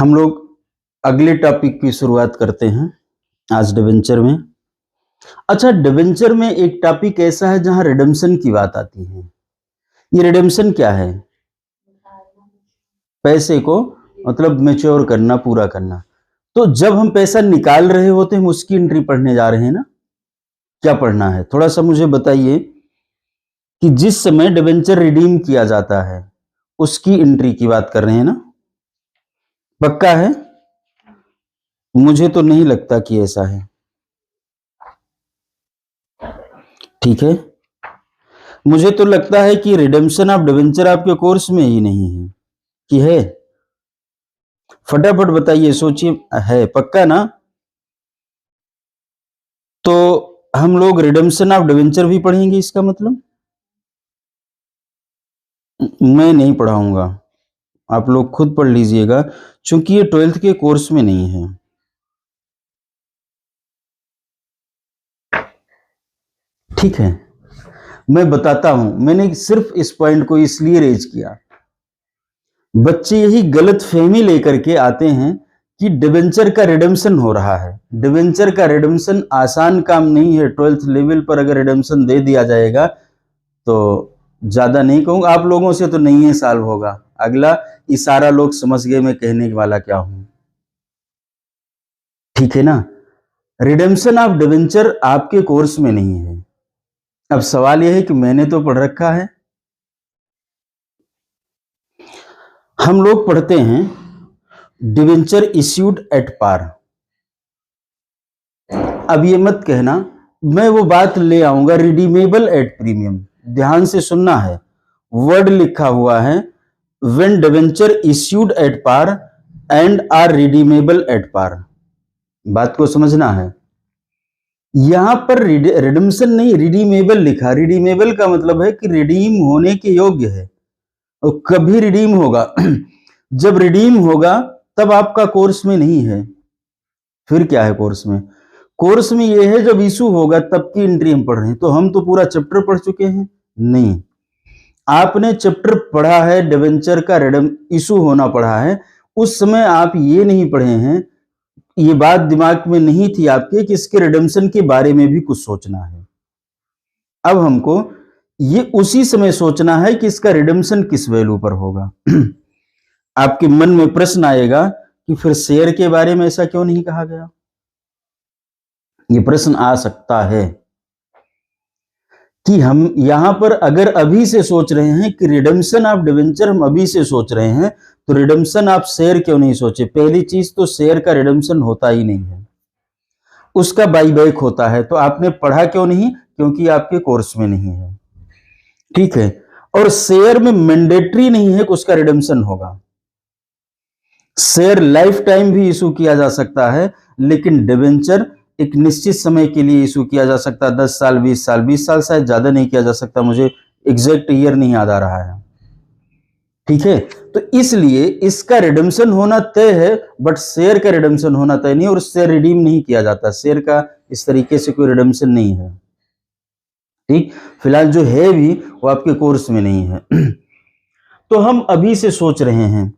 हम लोग अगले टॉपिक की शुरुआत करते हैं आज डिवेंचर में। अच्छा, डिवेंचर में एक टॉपिक ऐसा है जहां रिडेम्पशन की बात आती है। ये रिडेम्पशन क्या है? पैसे को मतलब मैच्योर करना, पूरा करना। तो जब हम पैसा निकाल रहे होते हैं, हम उसकी एंट्री पढ़ने जा रहे हैं ना। क्या पढ़ना है थोड़ा सा मुझे बताइए कि जिस समय डिवेंचर रिडीम किया जाता है उसकी एंट्री की बात कर रहे हैं ना। पक्का है? मुझे तो नहीं लगता कि ऐसा है। ठीक है, मुझे तो लगता है कि रिडेम्पशन ऑफ डिवेंचर आपके कोर्स में ही नहीं है। कि है? फटाफट बताइए, सोचिए। है पक्का ना? तो हम लोग रिडेम्पशन ऑफ डिवेंचर भी पढ़ेंगे, इसका मतलब मैं नहीं पढ़ाऊंगा, आप लोग खुद पढ़ लीजिएगा, क्योंकि ये 12th के कोर्स में नहीं है। ठीक है, मैं बताता हूं। मैंने सिर्फ इस पॉइंट को इसलिए रेज किया, बच्चे यही गलत फहमी लेकर के आते हैं कि डिवेंचर का रिडेम्पशन हो रहा है। डिवेंचर का रिडेम्पशन आसान काम नहीं है। 12th लेवल पर अगर रिडेम्पशन दे दिया जाएगा तो ज्यादा नहीं कहूंगा, आप लोगों से तो नहीं है सॉल्व होगा। अगला इशारा लोग समझ गए मैं कहने वाला क्या हूं। ठीक है ना? रिडेम्पशन ऑफ डिवेंचर आपके कोर्स में नहीं है। अब सवाल यह है कि मैंने तो पढ़ रखा है। हम लोग पढ़ते हैं डिवेंचर इश्यूड एट पार। अब ये मत कहना, मैं वो बात ले आऊंगा रिडीमेबल एट प्रीमियम। ध्यान से सुनना है, वर्ड लिखा हुआ है when debenture issued at par and are redeemable at par. बात को समझना है। यहां पर रिडेम्पशन नहीं, रिडीमेबल लिखा। रिडीमेबल का मतलब है कि रिडीम होने के योग्य है और कभी रिडीम होगा जब रिडीम होगा तब आपका कोर्स में नहीं है। फिर क्या है कोर्स में? कोर्स में यह है जब इशू होगा तब की एंट्री हम पढ़ रहे हैं। तो हम तो पूरा चैप्टर पढ़ चुके हैं? नहीं, आपने चैप्टर पढ़ा है डिवेंचर का इशू होना पढ़ा है। उस समय आप ये नहीं पढ़े हैं, ये बात दिमाग में नहीं थी आपके कि इसके रिडेम्पशन के बारे में भी कुछ सोचना है। अब हमको ये उसी समय सोचना है कि इसका रिडेम्पशन किस वैल्यू पर होगा। आपके मन में प्रश्न आएगा कि फिर शेयर के बारे में ऐसा क्यों नहीं कहा गया? ये प्रश्न आ सकता है कि हम यहां पर अगर अभी से सोच रहे हैं कि रिडेम्पशन ऑफ डिवेंचर हम अभी से सोच रहे हैं, तो रिडेम्पशन ऑफ शेयर क्यों नहीं सोचे? पहली चीज तो शेयर का रिडेम्पशन होता ही नहीं है, उसका बाईबैक होता है। तो आपने पढ़ा क्यों नहीं? क्योंकि आपके कोर्स में नहीं है। ठीक है, और शेयर में मैंडेटरी नहीं है कि उसका रिडेम्पशन होगा। शेयर लाइफ टाइम भी इशू किया जा सकता है, लेकिन डिवेंचर एक निश्चित समय के लिए इशू किया जा सकता है। 10 साल, 20 साल, 20 साल शायद ज्यादा नहीं किया जा सकता, मुझे एग्जैक्ट ईयर नहीं याद आ रहा है। ठीक है, तो इसलिए इसका रिडेम्पशन होना तय है, बट शेयर का रिडेम्पशन होना तय नहीं, और शेयर रिडीम नहीं किया जाता। शेयर का इस तरीके से कोई रिडेम्पशन नहीं है। ठीक, फिलहाल जो है भी वो आपके कोर्स में नहीं है। तो हम अभी से सोच रहे हैं।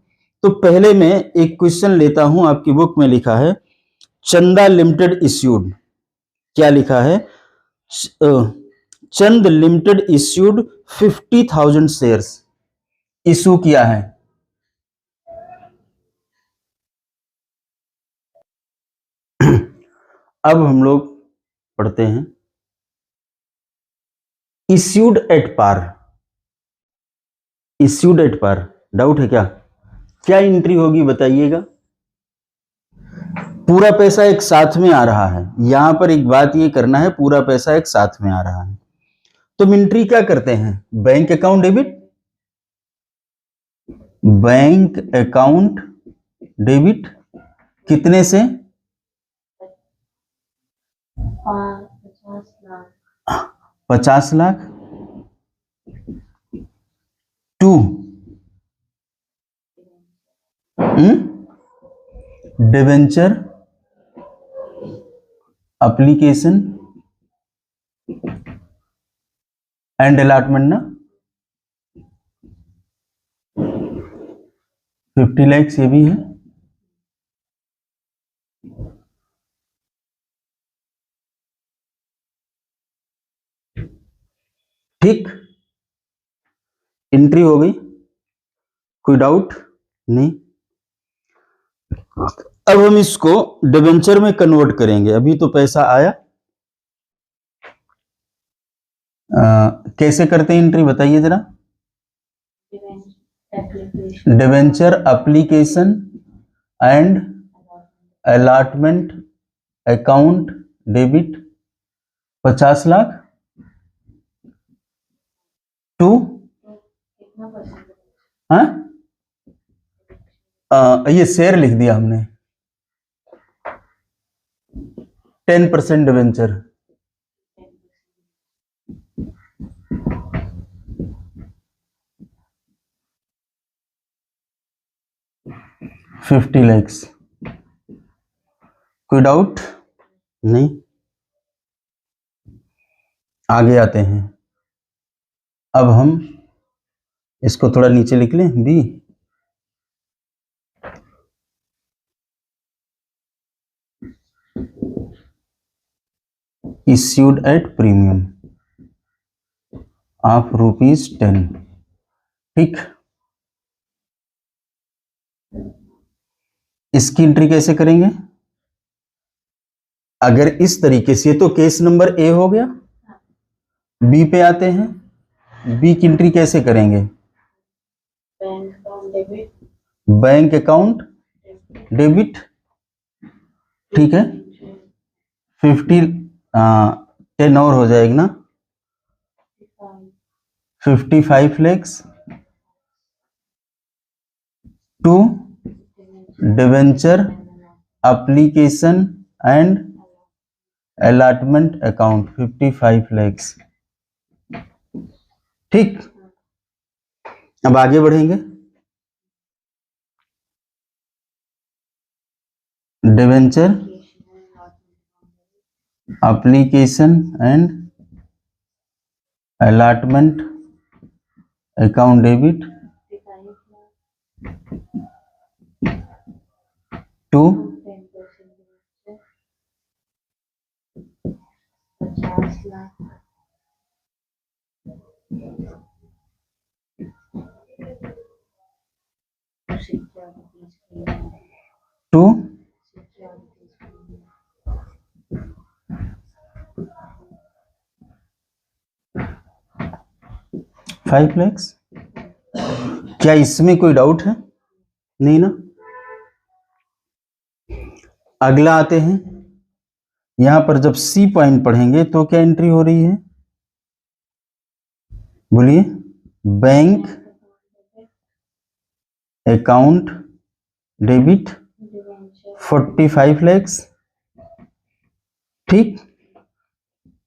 तो पहले मैं एक क्वेश्चन लेता हूं, आपकी बुक में लिखा है चंदा लिमिटेड इश्यूड। क्या लिखा है? Chand limited issued 50,000 shares issue किया है। अब हम लोग पढ़ते हैं issued at par. Issued at par, doubt है क्या? क्या एंट्री होगी बताइएगा। पूरा पैसा एक साथ में आ रहा है। यहां पर एक बात ये करना है, पूरा पैसा एक साथ में आ रहा है। तो एंट्री क्या करते हैं? Bank account debit, bank account debit कितने से? 50 lakh to debenture application and allotment ना। 50 लाख ये भी है, ठीक, एंट्री हो गई, कोई डाउट नहीं। अब हम इसको डिबेंचर में कन्वर्ट करेंगे। अभी तो पैसा आया, कैसे करते हैं एंट्री बताइए जरा। Debenture application and allotment account debit 50 lakh to, हाँ ये शेयर लिख दिया हमने, 10% डिबेंचर, $50 लाख। कोई डाउट नहीं, आगे आते हैं। अब हम इसको थोड़ा नीचे लिख लें, B issued at premium of ₹10। ठीक, इसकी एंट्री कैसे करेंगे? अगर इस तरीके से, तो केस नंबर ए हो गया। बी पे आते हैं, बी की एंट्री कैसे करेंगे? बैंक अकाउंट डेबिट, ठीक है, 10 और हो जाएगी ना, 55 lakhs to debenture application and allotment account 55 lakhs। ठीक, अब आगे बढ़ेंगे। Debenture application and allotment account debit to 50 lakh to 5 lakhs। क्या इसमें कोई डाउट है? नहीं ना। अगला आते हैं, यहां पर जब सी पॉइंट पढ़ेंगे तो क्या एंट्री हो रही है? बोलिए। बैंक अकाउंट डेबिट 45 lakhs, ठीक,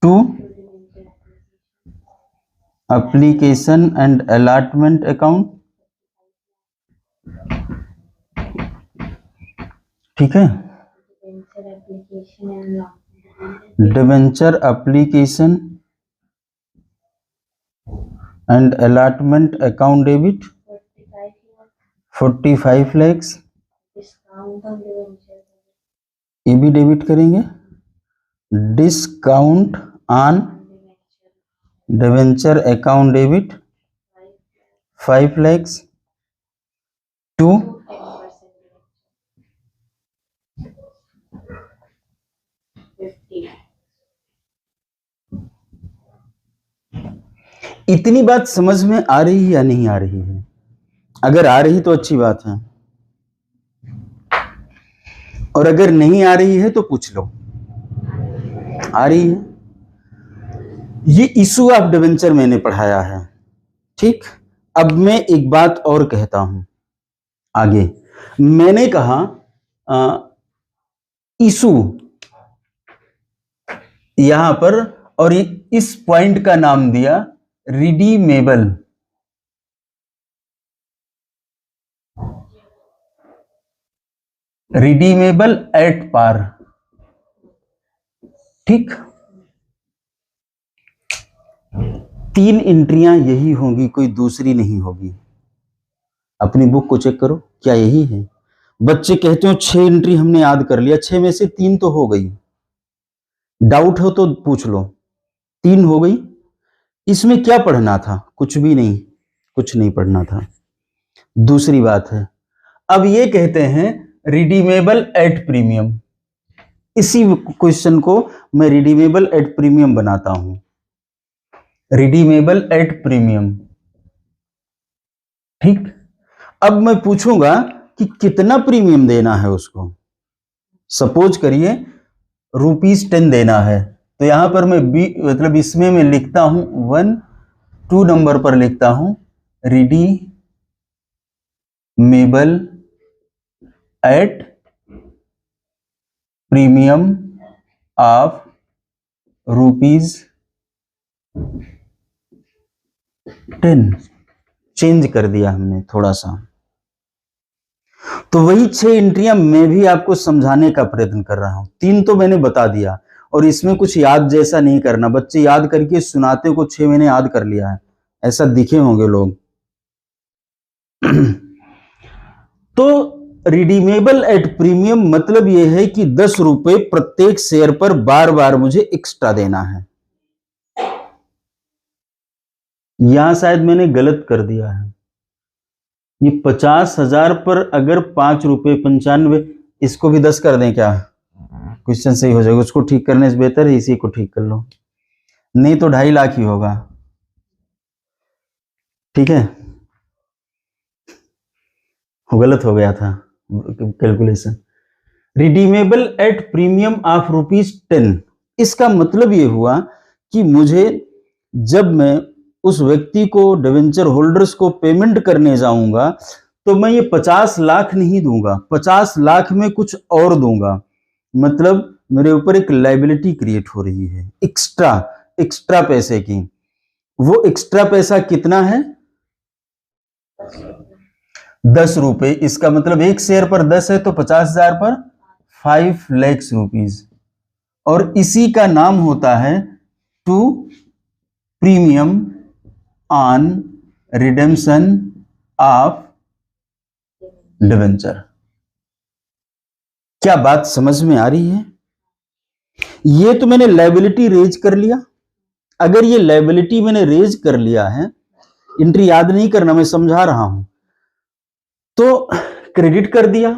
to application and allotment account, ठीक है, debenture application and allotment account debit 45 lakhs, ये भी डेबिट करेंगे। Discount on debenture account debit 5 lakhs to इतनी बात समझ में आ रही है या नहीं आ रही है? अगर आ रही तो अच्छी बात है, और अगर नहीं आ रही है तो पूछ लो। आ रही है? ये इशू ऑफ डिवेंचर मैंने पढ़ाया है, ठीक। अब मैं एक बात और कहता हूं आगे। मैंने कहा इशू यहां पर, और इस पॉइंट का नाम दिया रिडीमेबल। रिडीमेबल एट पार, ठीक। 3 एंट्रियां यही होंगी, कोई दूसरी नहीं होगी। अपनी बुक को चेक करो, क्या यही है? बच्चे कहते हो 6 एंट्री हमने याद कर लिया, 6 में से 3 तो हो गई। डाउट हो तो पूछ लो, 3 हो गई। इसमें क्या पढ़ना था? कुछ भी नहीं, कुछ नहीं पढ़ना था। दूसरी बात है, अब ये कहते हैं रिडीमेबल एट प्रीमियम। इसी क्वेश्चन को मैं रिडीमेबल एट प्रीमियम बनाता हूं, रिडीमेबल एट प्रीमियम। ठीक, अब मैं पूछूंगा कि कितना प्रीमियम देना है उसको। सपोज करिए ₹10 देना है, तो यहां पर मैं मतलब इसमें मैं लिखता हूं 1, 2 नंबर पर लिखता हूं redeemable at premium of ₹10। Change कर दिया हमने थोड़ा सा। तो वही 6 एंट्रियां मैं भी आपको समझाने का प्रयत्न कर रहा हूं। 3 तो मैंने बता दिया, और इसमें कुछ याद जैसा नहीं करना। बच्चे याद करके सुनाते को 6 मैंने याद कर लिया है, ऐसा दिखे होंगे लोग। तो रिडीमेबल एट प्रीमियम मतलब यह है कि 10 रुपए प्रत्येक शेयर पर बार बार मुझे एक्स्ट्रा देना है। यहां शायद मैंने गलत कर दिया है, ये 50,000 पर अगर 5 रुपए 95, इसको भी 10 कर दें क्या? क्वेश्चन सही हो जाएगा। उसको ठीक करने से बेहतर है इसी को ठीक कर लो, नहीं तो 2.5 लाख ही होगा। ठीक है, गलत हो गया था calculation. Redeemable at premium of ₹10, इसका मतलब ये हुआ कि मुझे, जब मैं उस व्यक्ति को, डिवेंचर होल्डर्स को पेमेंट करने जाऊंगा, तो मैं ये 50 लाख नहीं दूंगा, 50 लाख में कुछ और दूंगा। मतलब मेरे ऊपर एक लायबिलिटी क्रिएट हो रही है, एक्स्ट्रा पैसे की। वो एक्स्ट्रा पैसा कितना है? 10 रुपए। इसका मतलब एक शेयर पर 10 है, तो 50,000 पर 5 लाख रुपीज। और इसी का नाम होता है to premium on redemption of debenture. क्या बात समझ में आ रही है? ये तो मैंने लायबिलिटी रेज कर लिया। अगर ये लायबिलिटी मैंने रेज कर लिया है, एंट्री याद नहीं करना, मैं समझा रहा हूं, तो क्रेडिट कर दिया।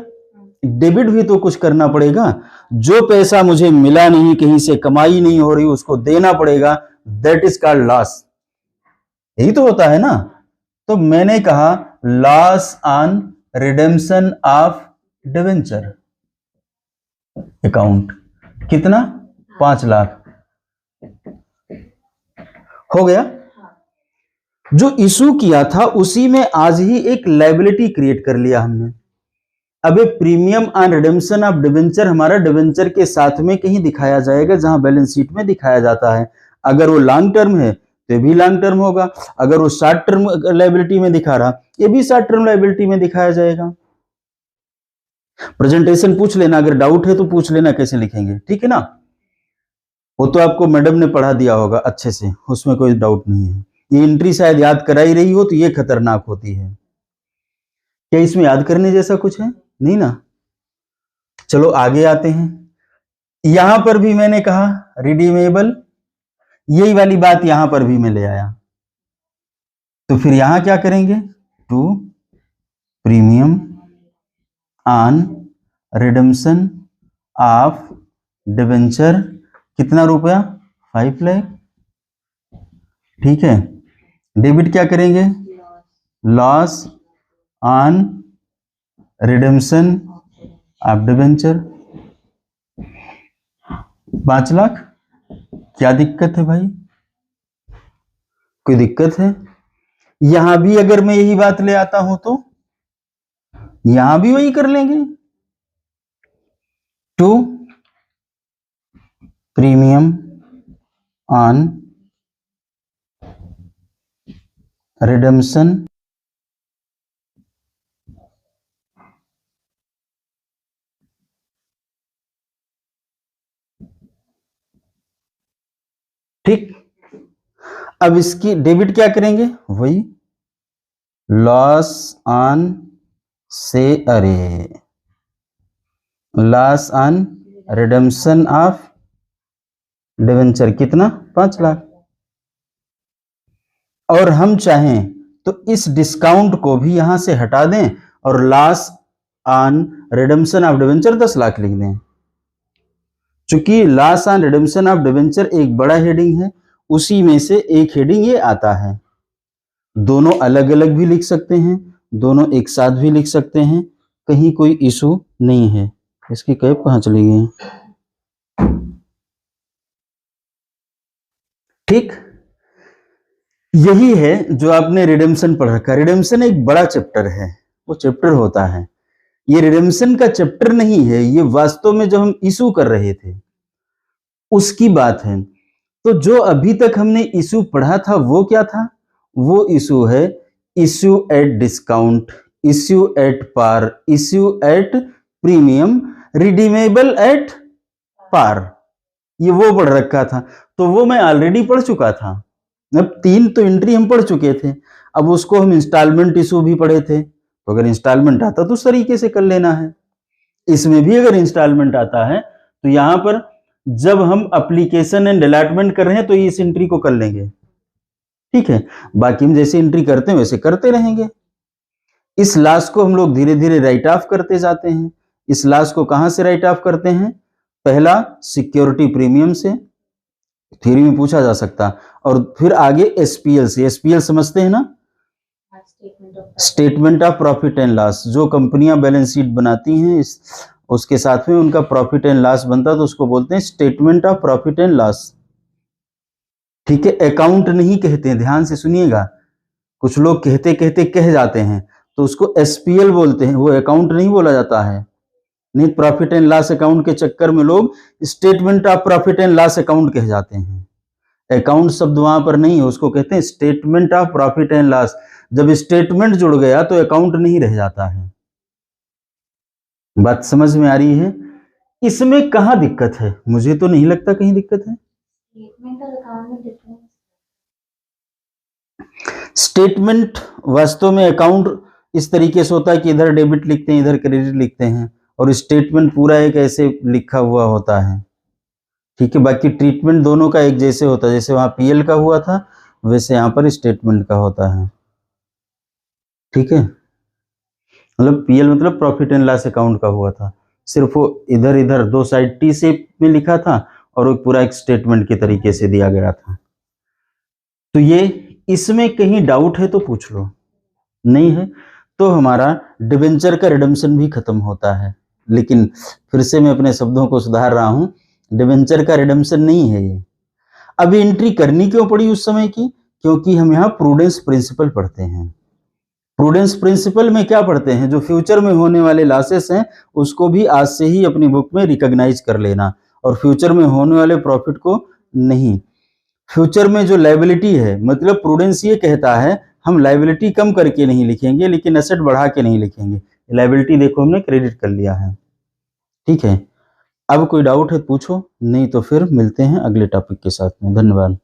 डेबिट भी तो कुछ करना पड़ेगा। जो पैसा मुझे मिला नहीं, कहीं से कमाई नहीं हो रही, उसको देना पड़ेगा। That is called loss. यही तो होता है ना। तो मैंने कहा loss on redemption of debenture account, कितना? 5 लाख हो गया। जो इशू किया था उसी में आज ही एक लायबिलिटी क्रिएट कर लिया हमने। अब ये premium on redemption of debenture हमारा डिवेंचर के साथ में कहीं दिखाया जाएगा, जहां बैलेंस शीट में दिखाया जाता है। अगर वो लॉन्ग टर्म है तो भी लॉन्ग टर्म होगा, अगर वो शॉर्ट टर्म लायबिलिटी में दिखा रहा, ये भी शॉर्ट टर्म लायबिलिटी में दिखाया जाएगा। प्रेजेंटेशन पूछ लेना, अगर डाउट है तो पूछ लेना कैसे लिखेंगे, ठीक है ना। वो तो आपको मैडम ने पढ़ा दिया होगा अच्छे से, उसमें कोई डाउट नहीं है। ये एंट्री शायद याद कराई रही हो तो ये खतरनाक होती है। क्या इसमें याद करने जैसा कुछ है? नहीं ना। चलो आगे आते हैं। यहां पर भी मैंने कहा रिडीमेबल, यही वाली बात यहां पर भी मैं ले आया। तो फिर यहां क्या करेंगे? To premium on redemption of debenture, कितना रुपया? 5 लाख। ठीक है, डेबिट क्या करेंगे? Loss on redemption of debenture 5 lakh. क्या दिक्कत है भाई? कोई दिक्कत है? यहां भी अगर मैं यही बात ले आता हूं तो यहां भी वही कर लेंगे। टू प्रीमियम ऑन रिडेम्पशन ठीक। अब इसकी डेबिट क्या करेंगे? वही लॉस ऑन से, अरे loss on redemption of debenture, कितना? 5 लाख। और हम चाहें तो इस डिस्काउंट को भी यहां से हटा दें और loss on redemption of debenture 10 lakh लिख दें। चूंकि loss on redemption of debenture एक बड़ा हेडिंग है, उसी में से एक हेडिंग ये आता है। दोनों अलग अलग भी लिख सकते हैं, दोनों एक साथ भी लिख सकते हैं, कहीं कोई इशू नहीं है। इसकी कैप कहां चली गई? ठीक, यही है जो आपने रिडेम्पशन पढ़ रखा। रिडेम्पशन एक बड़ा चैप्टर है, वो चैप्टर होता है। ये रिडेम्पशन का चैप्टर नहीं है, ये वास्तव में जो हम इशू कर रहे थे उसकी बात है। तो जो अभी तक हमने इशू पढ़ा था वो क्या था? वो इशू है issue at discount, issue at par, issue at premium, redeemable at par. ये वो पढ़ रखा था, तो वो मैं ऑलरेडी पढ़ चुका था। अब 3 तो एंट्री हम पढ़ चुके थे, अब उसको हम इंस्टॉलमेंट इशू भी पढ़े थे। तो अगर इंस्टॉलमेंट आता तो उस तरीके से कर लेना है। इसमें भी अगर इंस्टॉलमेंट आता है तो यहां पर जब हम एप्लीकेशन एंड अलॉटमेंट कर रहे हैं तो इस एंट्री को कर लेंगे, ठीक है। बाकी हम जैसे एंट्री करते हैं वैसे करते रहेंगे। इस लॉस को हम लोग धीरे धीरे राइट ऑफ करते जाते हैं। इस लॉस को कहां से राइट ऑफ करते हैं? पहला सिक्योरिटी प्रीमियम से, थ्योरी में पूछा जा सकता, और फिर आगे एसपीएल से। एसपीएल समझते हैं ना? Statement of profit and loss. जो कंपनियां बैलेंस शीट बनाती हैं उसके साथ में उनका प्रॉफिट एंड लॉस बनता है तो उसको बोलते हैं statement of profit and loss, ठीक है। अकाउंट नहीं कहते हैं, ध्यान से सुनिएगा। कुछ लोग कहते कहते कह जाते हैं तो उसको एसपीएल बोलते हैं, वो अकाउंट नहीं बोला जाता है। नहीं, प्रॉफिट एंड लॉस अकाउंट के चक्कर में लोग statement of profit and loss account कह जाते हैं। अकाउंट शब्द वहां पर नहीं है, उसको कहते हैं statement of profit and loss. जब स्टेटमेंट जुड़ गया तो अकाउंट नहीं रह जाता है। बात समझ में आ रही है? इसमें कहां दिक्कत है? मुझे तो नहीं लगता कहीं दिक्कत है। स्टेटमेंट वास्तव में अकाउंट इस तरीके से होता है कि इधर डेबिट लिखते हैं इधर क्रेडिट लिखते हैं, और स्टेटमेंट पूरा एक ऐसे लिखा हुआ होता है, ठीक है। बाकी ट्रीटमेंट दोनों का एक जैसे होता है, जैसे वहां पीएल का हुआ था वैसे यहां पर स्टेटमेंट का होता है, ठीक है। मतलब पीएल मतलब प्रॉफिट एंड लॉस अकाउंट का हुआ था, सिर्फ वो इधर इधर दो साइड टी शेप में लिखा था और वो पूरा एक स्टेटमेंट के तरीके से दिया गया था। तो ये इसमें कहीं डाउट है तो पूछ लो, नहीं है तो हमारा डिबेंचर का रिडेम्पशन भी खत्म होता है। लेकिन फिर से मैं अपने शब्दों को सुधार रहा हूं, डिबेंचर का रिडेम्पशन नहीं है ये। अभी एंट्री करनी क्यों पड़ी उस समय की? क्योंकि हम यहाँ प्रूडेंस प्रिंसिपल पढ़ते हैं। प्रूडेंस प्रिंसिपल में क्या पढ़ते हैं? जो फ्यूचर में होने वाले लॉसेस हैं उसको भी आज से ही अपनी बुक में रिकॉग्नाइज कर लेना, और फ्यूचर में होने वाले प्रॉफिट को नहीं। फ्यूचर में जो लायबिलिटी है, मतलब प्रूडेंस ये कहता है हम लायबिलिटी कम करके नहीं लिखेंगे लेकिन एसेट बढ़ा के नहीं लिखेंगे। लायबिलिटी देखो हमने क्रेडिट कर लिया है, ठीक है। अब कोई डाउट है पूछो, नहीं तो फिर मिलते हैं अगले टॉपिक के साथ में। धन्यवाद।